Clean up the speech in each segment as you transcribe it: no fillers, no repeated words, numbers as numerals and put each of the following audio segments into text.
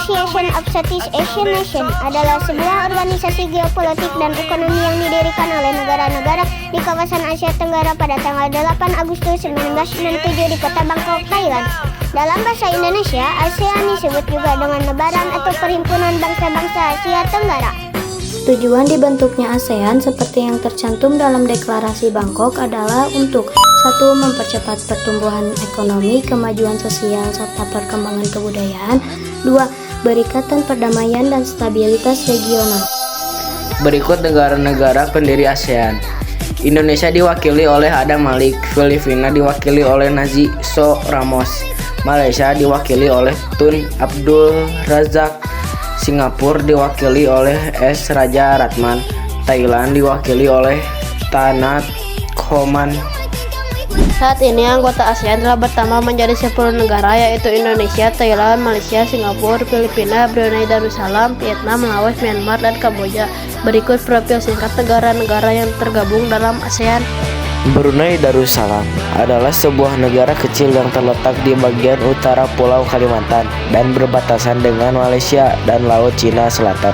Association of Southeast Asian Nations adalah sebuah organisasi geopolitik dan ekonomi yang didirikan oleh negara-negara di kawasan Asia Tenggara pada tanggal 8 Agustus 1997 di kota Bangkok, Thailand. Dalam bahasa Indonesia, ASEAN disebut juga dengan Lebaran atau Perhimpunan Bangsa-Bangsa Asia Tenggara. Tujuan dibentuknya ASEAN seperti yang tercantum dalam Deklarasi Bangkok adalah untuk 1. Mempercepat pertumbuhan ekonomi, kemajuan sosial, serta perkembangan kebudayaan. 2. Berikatan perdamaian dan stabilitas regional. Berikut negara-negara pendiri ASEAN. Indonesia diwakili oleh Adam Malik, Filipina diwakili oleh Nazi So Ramos, Malaysia diwakili oleh Tun Abdul Razak, Singapura diwakili oleh S. Raja Ratman, Thailand diwakili oleh Tanat Khoman. Saat ini anggota ASEAN telah bertambah menjadi 10 negara, yaitu Indonesia, Thailand, Malaysia, Singapura, Filipina, Brunei Darussalam, Vietnam, Laos, Myanmar, dan Kamboja. Berikut profil singkat negara-negara yang tergabung dalam ASEAN. Brunei Darussalam adalah sebuah negara kecil yang terletak di bagian utara Pulau Kalimantan dan berbatasan dengan Malaysia dan Laut Cina Selatan.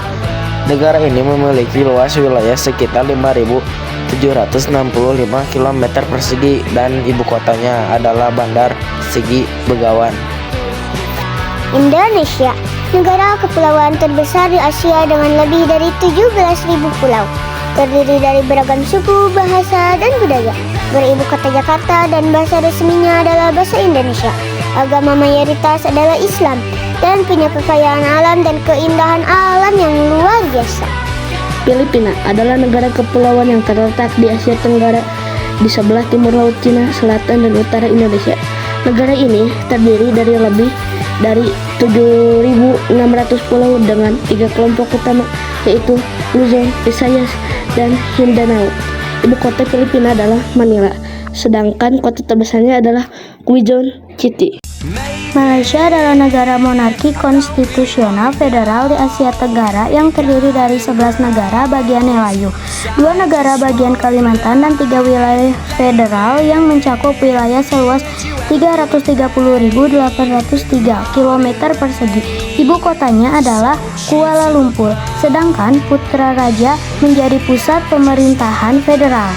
Negara ini memiliki luas wilayah sekitar 5.765 km persegi dan ibu kotanya adalah Bandar Sigi Begawan. Indonesia, negara kepulauan terbesar di Asia dengan lebih dari 17.000 pulau. Terdiri dari beragam suku, bahasa, dan budaya. Beribu kota Jakarta dan bahasa resminya adalah bahasa Indonesia. Agama mayoritas adalah Islam dan punya kekayaan alam dan keindahan alam yang luar biasa. Filipina adalah negara kepulauan yang terletak di Asia Tenggara di sebelah timur Laut Cina Selatan dan utara Indonesia. Negara ini terdiri dari lebih dari 7.600 pulau dengan 3 kelompok utama, yaitu Luzon, Visayas, dan Mindanao. Ibu kota Filipina adalah Manila, sedangkan kota terbesarnya adalah Quezon City. Malaysia adalah negara monarki konstitusional federal di Asia Tenggara yang terdiri dari 11 negara bagian Melayu, 2 negara bagian Kalimantan, dan 3 wilayah federal yang mencakup wilayah seluas 330.803 km persegi. Ibu kotanya adalah Kuala Lumpur, sedangkan Putrajaya menjadi pusat pemerintahan federal.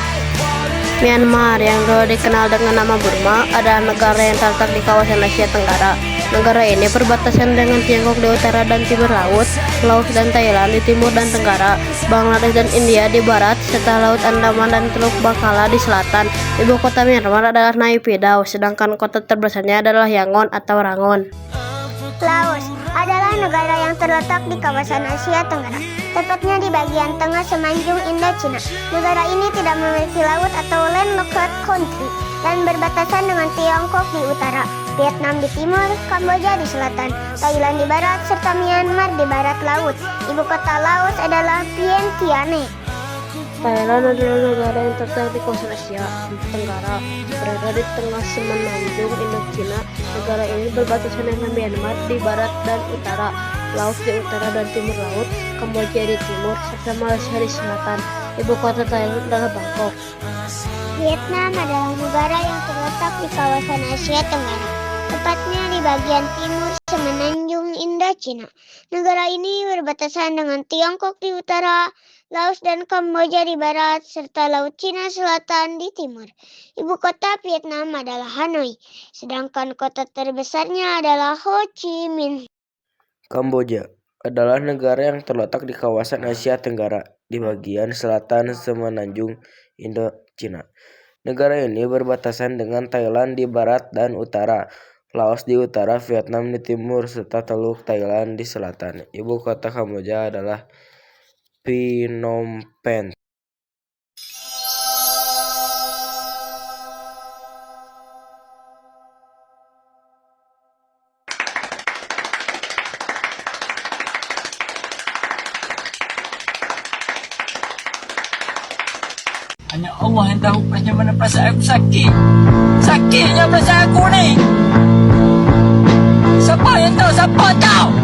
Myanmar, yang dulu dikenal dengan nama Burma, adalah negara yang terletak di kawasan Asia Tenggara. Negara ini berbatasan dengan Tiongkok di utara dan timur laut, Laos dan Thailand di timur dan tenggara, Bangladesh dan India di barat, serta Laut Andaman dan Teluk Bengkala di selatan. Ibu kota Myanmar adalah Naypyidaw, sedangkan kota terbesarnya adalah Yangon atau Rangon. Laos adalah negara yang terletak di kawasan Asia Tenggara, tepatnya di bagian tengah semenanjung Indochina. Negara ini tidak memiliki laut atau landlocked country dan berbatasan dengan Tiongkok di utara, Vietnam di timur, Kamboja di selatan, Thailand di barat, serta Myanmar di barat laut. Ibu kota Laos adalah Vientiane. Thailand adalah negara yang terletak di kawasan Asia Tenggara, berada di tengah semenanjung Indochina. Negara ini berbatasan dengan Myanmar di barat dan utara, Laos di utara dan timur laut, Kamboja di timur, serta Malaysia di selatan. Ibu kota Thailand adalah Bangkok. Vietnam adalah negara yang terletak di kawasan Asia Tenggara, tepatnya di bagian timur semenanjung Indochina. Negara ini berbatasan dengan Tiongkok di utara, Laos dan Kamboja di barat, serta Laut Cina Selatan di timur. Ibu kota Vietnam adalah Hanoi, sedangkan kota terbesarnya adalah Ho Chi Minh. Kamboja adalah negara yang terletak di kawasan Asia Tenggara di bagian selatan semenanjung Indochina. Negara ini berbatasan dengan Thailand di barat dan utara, Laos di utara, Vietnam di timur, serta Teluk Thailand di selatan. Ibu kota Kamboja adalah Phnom Penh. Hanya Allah yang tahu macam mana perasaan aku sakit. Sakitnya perasaan aku ni. Siapa yang tahu? Siapa tahu?